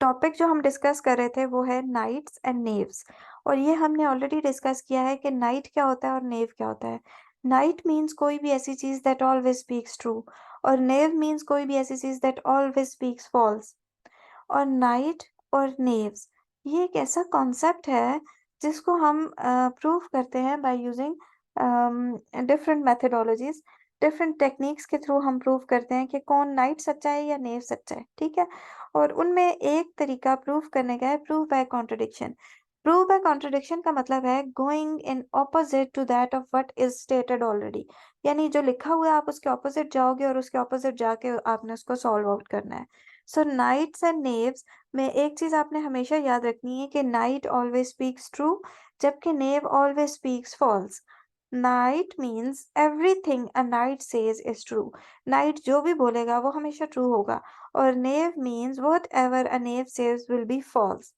Topic जो हम discuss कर रहे थे वो है नाइट्स एंड नेव्स। और ये हमने ऑलरेडी डिस्कस किया है कि नाइट क्या होता है और नेव क्या होता है। नाइट मीन्स कोई भी ऐसी चीज दैट ऑलवेज स्पीक्स ट्रू, और नेव मीन्स कोई भी ऐसी चीज दैट ऑलवेज स्पीक्स फॉल्स। और नाइट और नेव्स ये एक ऐसा कॉन्सेप्ट है जिसको हम प्रूव करते हैं by using different methodologies. Different techniques के थ्रू हम प्रूव करते हैं कि कौन नाइट सच्चा है या नेव सच्चा है, ठीक है। और उनमें एक तरीका प्रूव करने का है prove by contradiction. Prove by contradiction का मतलब है going in opposite to that of what is stated already. यानी जो लिखा हुआ है आप उसके ऑपोजिट जाओगे और उसके ऑपोजिट जाके आपने उसको सॉल्व आउट करना है। सो नाइट्स एंड नेव्स में एक चीज आपने हमेशा याद रखनी है कि नाइट ऑलवेज स्पीक्स ट्रू, जबकि knave always speaks false. Knight means everything a knight says is true. Knight जो भी बोलेगा वो हमेशा ट्रू होगा। और knave means whatever a knave says will be false.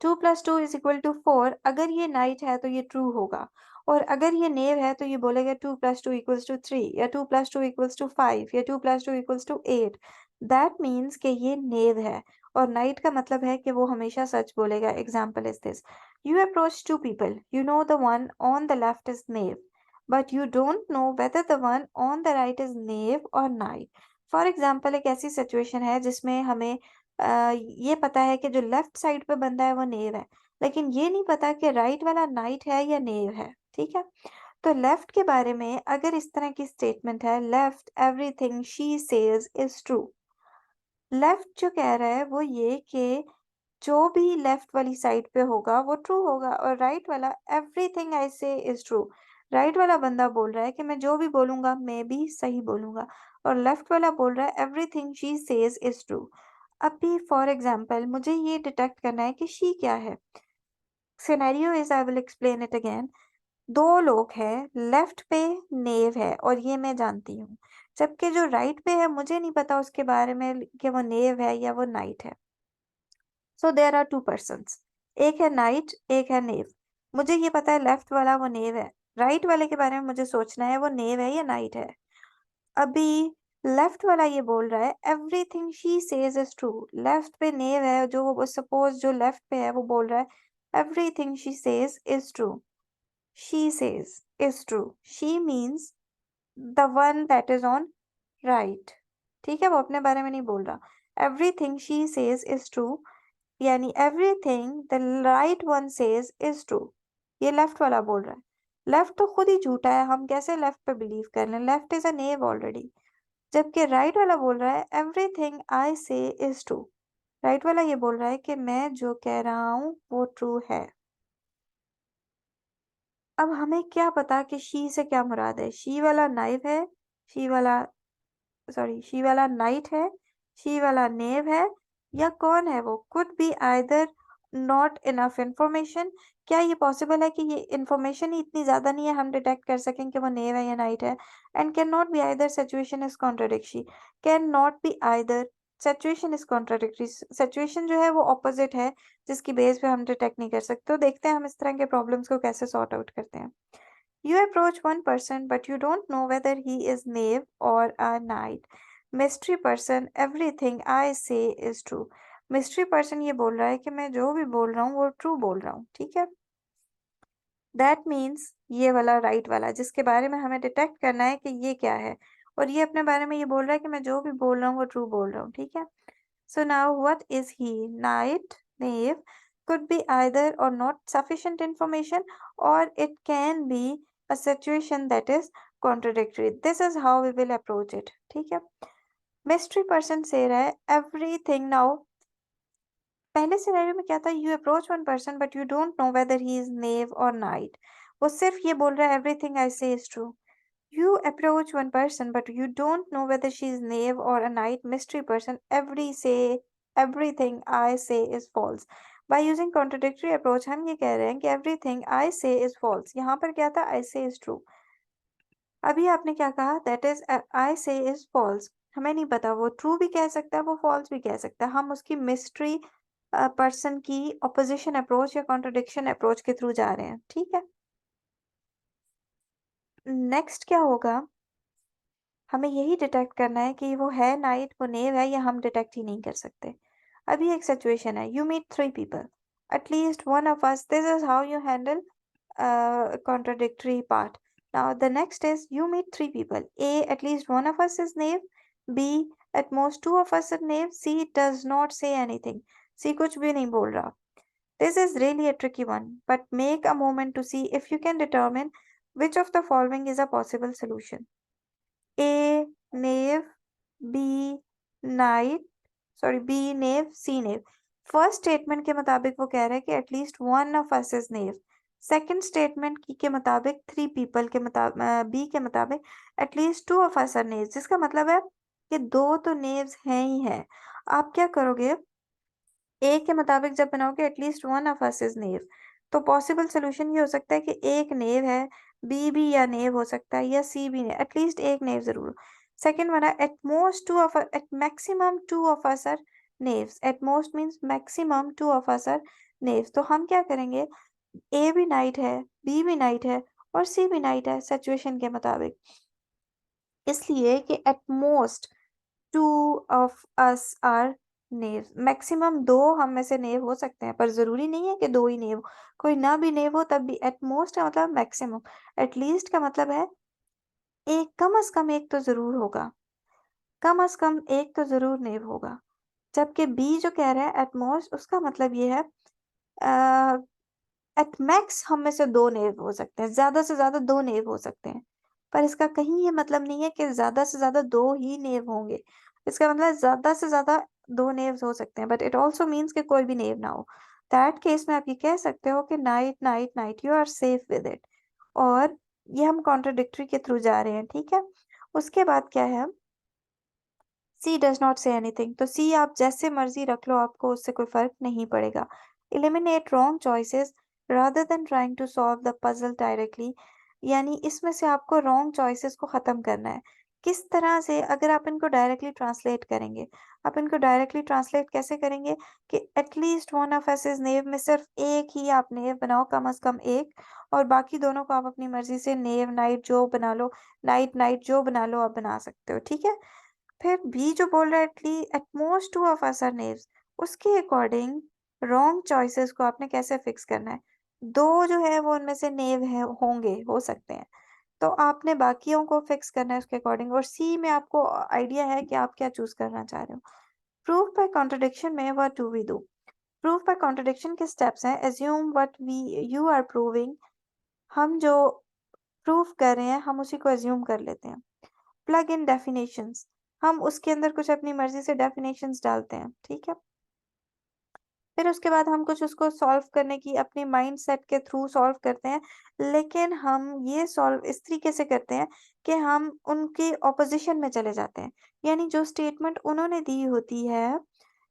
2 + 2 = 4 अगर ये नाइट है तो ये ट्रू होगा। और अगर ये नेव है तो ये बोलेगा 2 + 2 = 3 या 2 + 2 = 5 या 2 + 2 = 8। दैट मीन्स कि ये नेव है। और नाइट का मतलब है कि वो हमेशा सच बोलेगा। Example is this: you approach to people, you know the one on the left is knave but you don't know whether the one on the right is knave और नाइट। फॉर एग्जाम्पल एक ऐसी situation है जिसमें हमें ये पता है कि जो लेफ्ट साइड पे बंदा है वो नेव है, लेकिन ये नहीं पता कि राइट वाला नाइट है या नेव है, ठीक है। तो लेफ्ट के बारे में अगर इस तरह की स्टेटमेंट है, left everything she says is true. Left जो कह रहा है वो ये कि जो भी लेफ्ट वाली साइड पे होगा वो ट्रू होगा, और राइट वाला एवरीथिंग आई से इज ट्रू। राइट वाला बंदा बोल रहा है कि मैं जो भी बोलूंगा मैं भी सही बोलूंगा, और लेफ्ट वाला बोल रहा है everything she says is true. अभी फॉर एग्जाम्पल मुझे ये डिटेक्ट करना है कि शी क्या है। Scenario is, I will explain it again. दो लोग हैं, लेफ्ट पे नेव है और ये मैं जानती हूँ, जबकि जो राइट पे है मुझे नहीं पता उसके बारे में कि वो नेव है या वो नाइट है। So there are two persons, एक है नाइट एक है नेव। मुझे ये पता है लेफ्ट वाला वो नेव है, राइट वाले के बारे में मुझे सोचना है वो नेव है या नाइट है। अभी लेफ्ट वाला ये बोल रहा है everything she says is true. Left पे नेव है, जो वो सपोज जो लेफ्ट पे है वो बोल रहा है everything she says is true. She says is true, she means the one that is on right, ठीक है। वो अपने बारे में नहीं बोल रहा। Everything she says is true यानी everything the right one says is true, ये लेफ्ट वाला बोल रहा है। लेफ्ट तो खुद ही झूठा है, हम कैसे लेफ्ट पे बिलीव कर लें, left is a naive already. जबकि राइट वाला बोल रहा है एवरीथिंग आई से इज ट्रू। राइट वाला ये बोल रहा है कि मैं जो कह रहा हूँ वो ट्रू है। अब हमें क्या पता कि शी से क्या मुराद है। शी वाला नाइव है, शी वाला शी वाला नाइट है, शी वाला नेव है, या कौन है वो। Could be either not enough information. क्या ये पॉसिबल है कि ये इंफॉर्मेशन ही इतनी ज्यादा नहीं है हम डिटेक्ट कर सकें कि वो नेव है या नाइट है। And can not be either situation is contradictory. Can not be either situation is contradictory. Situation जो है वो ऑपोजिट है जिसकी बेस पे हम डिटेक्ट नहीं कर सकते। तो देखते हैं हम इस तरह के प्रॉब्लम्स को कैसे सॉर्ट आउट करते हैं। You approach one person, but you don't know whether he is knave or a knight. Mystery person, everything I say is true. Mystery person ये बोल रहा है कि मैं जो भी बोल रहा हूँ वो ट्रू बोल रहा हूँ, ठीक है। दैट मीन्स ये वाला राइट वाला जिसके बारे में हमें डिटेक्ट करना है कि ये क्या है, और ये अपने बारे में ये बोल रहा है कि मैं जो भी बोल रहा हूँ वो ट्रू बोल रहा हूँ, ठीक है। So now what is he? Knight, knave could be either or not sufficient information, or it can be a situation that is contradictory. This is how we will approach it. ठीक है। Mystery person से रहा है everything now. पहले scenario में क्या था? You approach one person but you don't know whether he is knave or knight. वो सिर्फ ये बोल रहा है everything I say is true. You approach one person, but you don't know whether she is knave or a knight. Mystery person. Everything I say is false. By using contradictory approach, हम ये कह रहे हैं कि everything I say is false. यहाँ पर क्या था? I say is true. अभी आपने क्या कहा? That is I say is false. हमें नहीं पता वो true भी कह सकता है वो false भी कह सकता है। हम उसकी mystery person की opposition approach या contradiction approach के थ्रू जा रहे हैं, ठीक है। नेक्स्ट क्या होगा? हमें यही डिटेक्ट करना है कि वो है नाइट वो नेव है या हम डिटेक्ट ही नहीं कर सकते। अभी एक सिचुएशन है, you meet 3 people, at least one of us, this is how you handle contradictory part. Now the next is you meet 3 people. A, at least one of us is knave. B, at most 2 of us are knave. C, does not say anything. C कुछ भी नहीं बोल रहा. This is really a tricky one, but make a moment to see if you can determine which of the following is a possible solution. A, knave. B, knight. Sorry, B knave, C knave. First statement के मुताबिक वो कह रहे हैं कि at least one of us is knave. Second statement की के मुताबिक 3 पीपल के मुताबिक, बी के मुताबिक एटलीस्ट 2 ऑफ अस आर नेव, जिसका मतलब है कि 2 तो नेव्स हैं ही हैं. आप क्या करोगे, ए के मुताबिक जब बनाओगे at least one of us is knave, तो पॉसिबल सोल्यूशन ये हो सकता है कि एक नेव है, बी भी या नेव हो सकता है, या सी भी नेव, एटलीस्ट एक नेव जरूर. सेकंड वाला at most two of, at maximum 2 of us are knaves. At most means maximum 2 of us are knaves. तो हम क्या करेंगे, ए भी नाइट है, बी भी नाइट है और सी भी नाइट है सिचुएशन के मुताबिक, इसलिए कि at most 2 of us are knave. Maximum 2 हम में से नेव हो सकते हैं, पर जरूरी नहीं है कि 2 ही नेव, कोई ना भी नेव हो तब भी. एट मोस्ट का मतलब मैक्सिमम, एटलीस्ट का मतलब है एक, कम से कम एक तो जरूर होगा, कम से कम एक तो जरूर नेव होगा. जबकि बी जो कह रहा है एट मोस्ट, उसका मतलब ये है एट मैक्स हम में से 2 नेव हो सकते हैं, ज्यादा से ज्यादा 2 नेव हो सकते हैं. पर इसका कहीं ये मतलब नहीं है कि ज्यादा से ज्यादा 2 ही नेव होंगे. इसका मतलब ज्यादा से ज्यादा 2 नेव्स हो सकते हैं, बट इट ऑल्सो मीन्स कि कोई भी नेव ना हो. दैट केस में आप ये कह सकते हो कि knight knight knight, you are safe with it. और ये हम कॉन्ट्राडिक्टरी के थ्रू जा रहे हैं, ठीक है. उसके बाद क्या है, सी डज नॉट से एनीथिंग. तो सी आप जैसे मर्जी रख लो, आपको उससे कोई फर्क नहीं पड़ेगा. Eliminate wrong choices rather than trying to solve the puzzle directly. यानी इसमें से आपको रॉन्ग चॉइसेस को खत्म करना है. किस तरह से, अगर आप इनको डायरेक्टली ट्रांसलेट करेंगे, आप इनको डायरेक्टली ट्रांसलेट कैसे करेंगे कि at least one of us is knave में सिर्फ एक ही आप नेव बनाओ, कम से कम एक, और बाकी दोनों को आप अपनी मर्जी से नेव नाइट जो बना लो, नाइट नाइट जो बना लो, आप बना सकते हो, ठीक है. फिर बी जो बोल रहा है at most 2 of us are knaves, उसके अकॉर्डिंग रॉन्ग चॉइसेस को आपने कैसे फिक्स करना है. 2 जो है वो उनमें से नेव है, होंगे, हो सकते हैं, तो आपने बाकियों को फिक्स करना है उसके अकॉर्डिंग. और सी में आपको आइडिया है कि आप क्या चूज करना चाह रहे हो. प्रूफ बाय कॉन्ट्रडिक्शन में what do we do. Proof by contradiction के स्टेप्स हैं, assume what we you are proving. हम जो प्रूफ कर रहे हैं हम उसी को एज्यूम कर लेते हैं. प्लग इन डेफिनेशंस, हम उसके अंदर कुछ अपनी मर्जी से डेफिनेशंस डालते हैं, ठीक है. फिर उसके बाद हम कुछ उसको सॉल्व करने की अपने माइंड सेट के थ्रू सॉल्व करते हैं, लेकिन हम ये सॉल्व इस तरीके से करते हैं कि हम उनके ऑपोजिशन में चले जाते हैं. यानी जो स्टेटमेंट उन्होंने दी होती है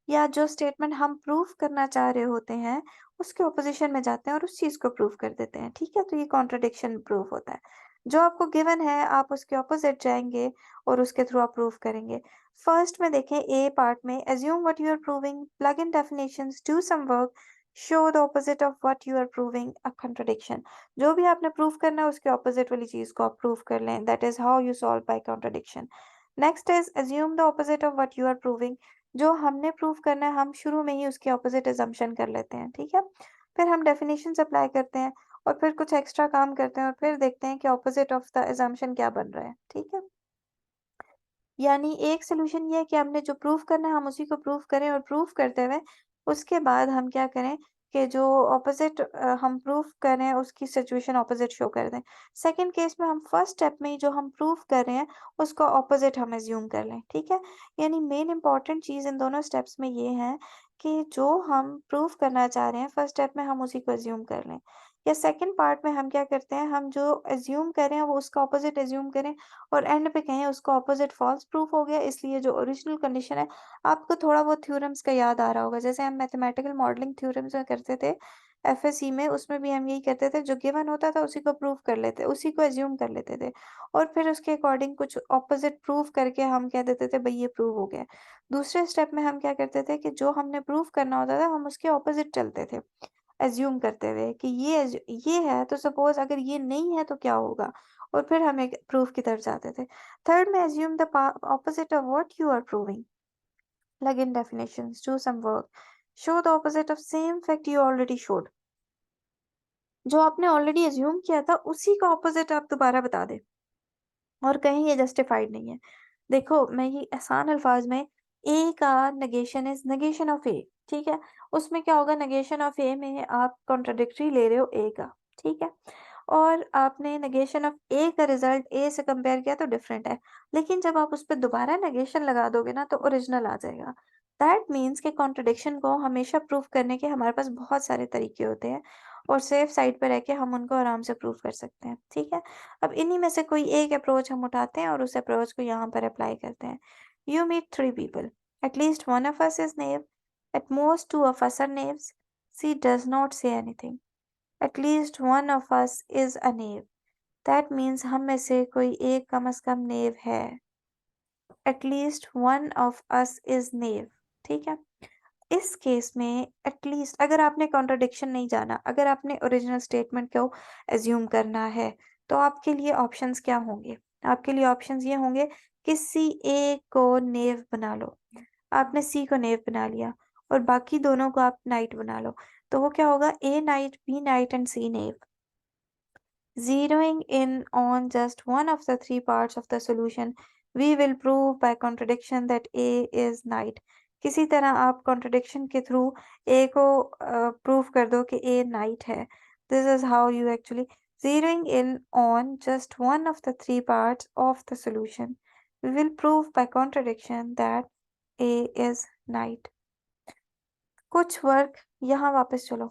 या जो स्टेटमेंट हम प्रूफ करना चाह रहे होते हैं, उसके ऑपोजिशन में जाते हैं और उस चीज को प्रूफ कर देते हैं, ठीक है. तो ये कॉन्ट्रडिक्शन प्रूफ होता है. जो आपको गिवन है आप उसके ऑपोजिट जाएंगे और उसके थ्रू आप प्रूफ करेंगे. फर्स्ट में देखें, ए पार्ट में assume what you are proving, plug in definitions, do some work, show the opposite of what you are proving, a contradiction. जो भी आपने प्रूफ करना है उसके ऑपोजिट वाली चीज को आप प्रूफ कर लें. That is how you solve by contradiction. Next is assume the opposite of what you are proving. जो हमने प्रूफ करना है हम शुरू में ही उसके ऑपोजिट अजम्पशन कर लेते हैं, ठीक है. फिर हम डेफिनेशंस अप्लाई करते हैं और फिर कुछ एक्स्ट्रा काम करते हैं और फिर देखते हैं कि ऑपोजिट ऑफ द अजम्पशन क्या बन रहा है, ठीक है. यानी एक सोल्यूशन ये है कि हमने जो प्रूफ करना है हम उसी को प्रूफ करें, और प्रूफ करते हुए उसके बाद हम क्या करें कि जो ऑपोजिट हम प्रूफ कर रहे हैं उसकी सिचुएशन ऑपोजिट शो कर दें. सेकंड केस में हम फर्स्ट स्टेप में ही जो हम प्रूफ कर रहे हैं उसका ऑपोजिट हम एज्यूम कर लें, ठीक है. यानी मेन इंपॉर्टेंट चीज इन दोनों स्टेप्स में ये है कि जो हम प्रूफ करना चाह रहे हैं फर्स्ट स्टेप में हम उसी को एज्यूम कर लें, या सेकंड पार्ट में हम क्या करते हैं, हम जो एज्यूम कर रहे हैं वो उसका ऑपोजिट एज्यूम करें और एंड पे कहें उसका ऑपोजिट फॉल्स प्रूफ हो गया. इसलिए जो ओरिजिनल कंडीशन है, आपको थोड़ा बहुत थ्योरम्स का याद आ रहा होगा, जैसे हम मैथमेटिकल मॉडलिंग थ्योरम्स में करते थे एफएससी में, उसमें भी हम यही करते थे, जो गिवन होता था उसी को प्रूफ कर लेते, उसी को एज्यूम कर लेते थे और फिर उसके अकॉर्डिंग कुछ ऑपोजिट प्रूफ करके हम कह देते थे भाई ये प्रूव हो गया. दूसरे स्टेप में हम क्या करते थे कि जो हमने प्रूफ करना होता था हम उसके ऑपोजिट चलते थे, एज्यूम करते हुए कि ये है तो सपोज अगर ये नहीं है तो क्या होगा, और फिर हम एक प्रूफ की तरफ जाते थे. थर्ड में assume the opposite of what you are proving. Plug in definitions, do some work, show the opposite of same fact you already showed. जो आपने ऑलरेडी अज्यूम किया था उसी का ऑपोजिट आप दोबारा बता दें और कहीं ये जस्टिफाइड नहीं है। देखो मैं ये आसान अल्फाज में ए का नेगेशन इज नेगेशन ऑफ ए, ठीक है। उसमें क्या होगा, नेगेशन ऑफ ए में आप कॉन्ट्राडिक्टरी ले रहे हो ए का, ठीक है। और आपने नेगेशन ऑफ ए का रिजल्ट ए से कंपेयर किया तो डिफरेंट है, लेकिन जब आप उस पर दोबारा नेगेशन लगा दोगे ना तो ओरिजिनल आ जाएगा। दैट मीन्स कि कॉन्ट्रडिक्शन को हमेशा प्रूव करने के हमारे पास बहुत सारे तरीके होते हैं और सेफ साइड पर रह के हम उनको आराम से प्रूव कर सकते हैं, ठीक है। अब इन्हीं में से कोई एक अप्रोच हम उठाते हैं और उस अप्रोच को यहाँ पर अप्लाई करते हैं। You meet three people, at least one of us is knave, at most two of us are knaves, C does not say anything, at least one of us is a knave. That means हम में से कोई एक कम से कम नेव है। At least one of us is knave, ठीक है। इस केस में एटलीस्ट अगर आपने कॉन्ट्रडिक्शन नहीं जाना, अगर आपने ओरिजिनल स्टेटमेंट को एज्यूम करना है तो आपके लिए ऑप्शंस क्या होंगे? आपके लिए ऑप्शंस ये होंगे कि सी ए को नेव बना लो, आपने सी को नेव बना लिया और बाकी दोनों को आप नाइट बना लो, तो वो क्या होगा, A knight, B knight and C knave. Zeroing in on just one of the three parts of the solution, we will prove by contradiction that A is knight. किसी तरह आप contradiction के through A को prove कर दो कि A knight है. This is how you actually zeroing in on just one of the three parts of the solution. We will prove by contradiction that A is knight. कुछ work यहाँ वापस चलो।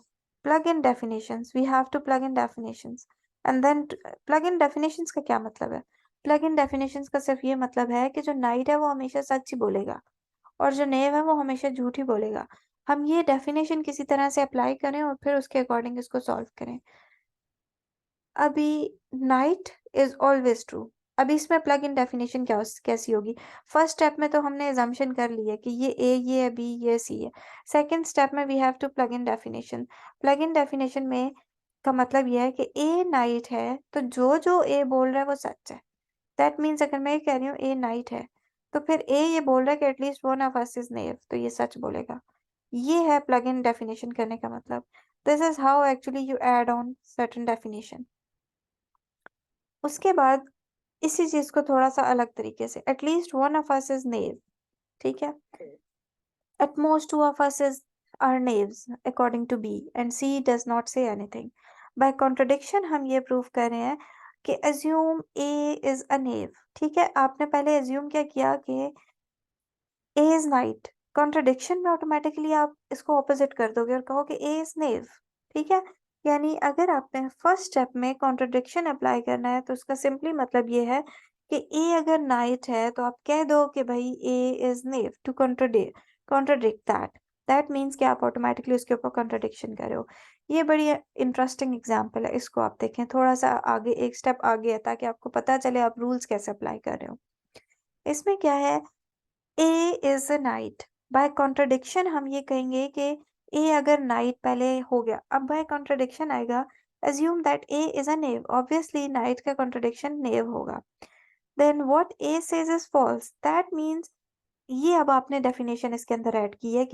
Plug in definitions, we have to plug in definitions and then plug in definitions का क्या मतलब है? Plug in definitions का सिर्फ ये मतलब है कि जो नाइट है वो हमेशा सच ही बोलेगा और जो नेव है वो हमेशा झूठ ही बोलेगा। हम ये डेफिनेशन किसी तरह से अप्लाई करें और फिर उसके अकॉर्डिंग इसको सॉल्व करें। अभी नाइट इज ऑलवेज ट्रू, अभी इसमें प्लग इन डेफिनेशन कैसी होगी? फर्स्ट स्टेप में तो हमने एजम्पशन कर ली है कि ये ए, ये बी, ये सी है। सेकंड स्टेप में we have to plug in definition. Plug in definition में का मतलब ये है कि ए नाइट है तो जो जो ए बोल रहा है वो सच है। दैट मीन्स अगर मैं ये कह रही हूँ ए नाइट है तो फिर ए ये बोल रहा है कि at least one of us is knave, तो ये सच बोलेगा। ये है प्लग इन डेफिनेशन करने का मतलब। This is how actually you add on certain definition. उसके बाद इसी चीज को थोड़ा सा अलग तरीके से, at least one of us is knave, ठीक है। At most two of us is are knaves according to B and C does not say anything. By contradiction हम ये प्रूव कर रहे हैं कि अज्यूम ए इज अ नेव, ठीक है। आपने पहले अज्यूम क्या किया कि ए इज नाइट, कॉन्ट्रडिक्शन में ऑटोमेटिकली आप इसको ऑपोजिट कर दोगे और कहोगे ए इज नेव, ठीक है। यानी अगर आपने फर्स्ट स्टेप में कॉन्ट्रडिक्शन अप्लाई करना है तो उसका सिंपली मतलब ये है कि ए अगर नाइट है तो आप कह दो कि भाई A is knave to contradict that means कि आप ऑटोमेटिकली उसके ऊपर कॉन्ट्रडिक्शन कर रहे हो। ये बड़ी इंटरेस्टिंग एग्जाम्पल है, इसको आप देखें थोड़ा सा आगे, एक स्टेप आगे है ताकि आपको पता चले आप रूल्स कैसे अप्लाई कर रहे हो। इसमें क्या है, A is a knight, by contradiction हम ये कहेंगे कि A अगर नाइट पहले हो गया, अब बाय कॉन्ट्रडिक्शन आएगा assume that A is a knave, obviously night का कॉन्ट्रडिक्शन नेव होगा। then what A says is false, that means ये अब आपने डेफिनेशन इसके अंदर ऐड की है कि